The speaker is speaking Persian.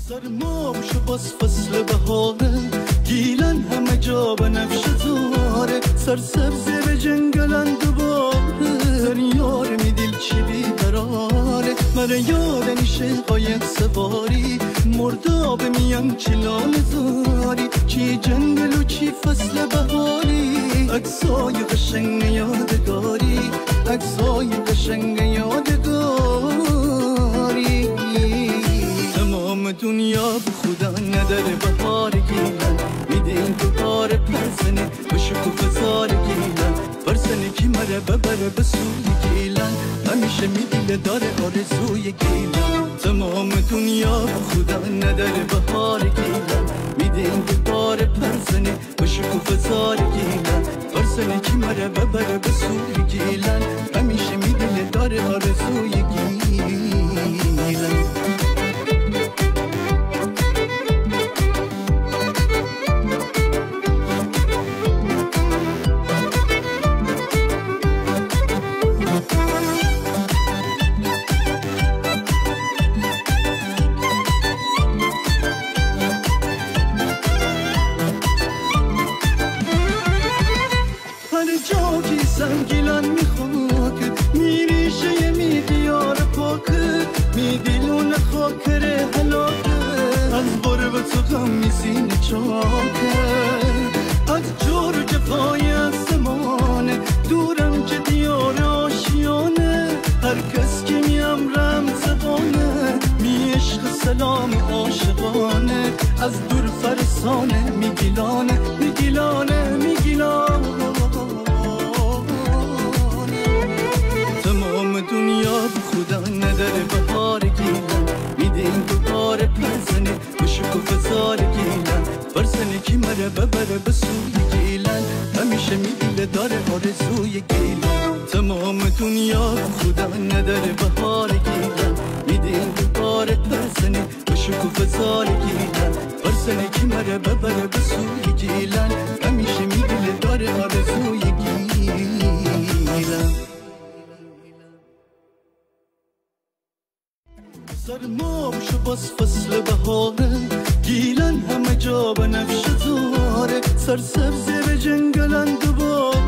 سرما بشو باز فصل بهاره گیلن همه جا بنفش داره سرسبزه به جنگلن دوباره یار می دل چی بیقراره من یاد نیشه قایق سواری مرداب میان چلال داری چی جنگل و چی فصل بهاری عکسای قشنگ یادگاری عکسای قشنگ یادگاری تمام دنیا به خدا نداره بهار گیلن میدین تو بار پرسنه به شکوفه گیلن برسنه کی مره ببره به سوی گیلن همیشه میدیله داره آرزوی گیلن تمام دنیا به خدا نداره بهار گیلن میدین تو بار پرسنه به شکوفه گیلن برسنه کی مره ببره به سوی گیلن همیشه میدیله داره آرزوی گیلن گیلن میخواد میریشه می دیار پاکه می دیلون خاکره هلاکه از باره به تو غم میزینه چاکه از جور جفای از زمانه دورم که دیار آشیانه هر کس که میم رم زبانه می عشق سلام عاشقانه از دور فرسانه میگیلانه میگیلانه میگیلانه دنیا به خدا نداره بهار گیلن میدین تو بار پرزنه به شکوفه گیلن برسنه کی مره ببره به سوی گیلن همیشه میدیله داره آرزوی گیلن تمام دنیا به خدا نداره بهار گیلن میدین تو بار پرزنه به شکوفه گیلن برسنه کی مره ببره به سوی گیلن همیشه میدیله داره آرزوی گیلن سرما بشو باز فصل بهاره گیلن همه جا بنفش داره سرسبزه به جنگلن دوباره